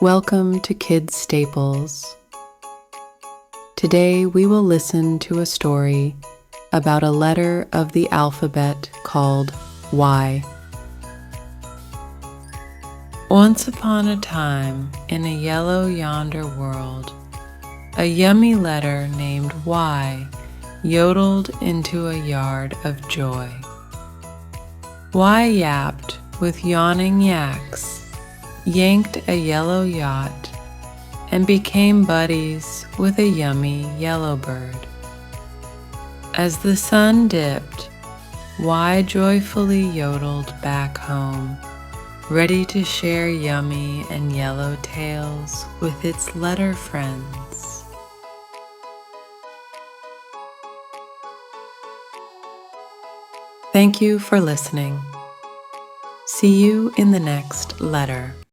Welcome to KidzStaplz. Today we will listen to a story about a letter of the alphabet called Y. Once upon a time, in a yellow-yonder world, a yummy letter named Y yodeled into a yard of joy. Y yapped with Yawning Yaks, yanked a yellow yacht, and became buddies with a Yummy Yellowbird. As the sun dipped, Y joyfully yodeled back home, ready to share yummy and yellow tales with its letter friends. Thank you for listening. See you in the next letter.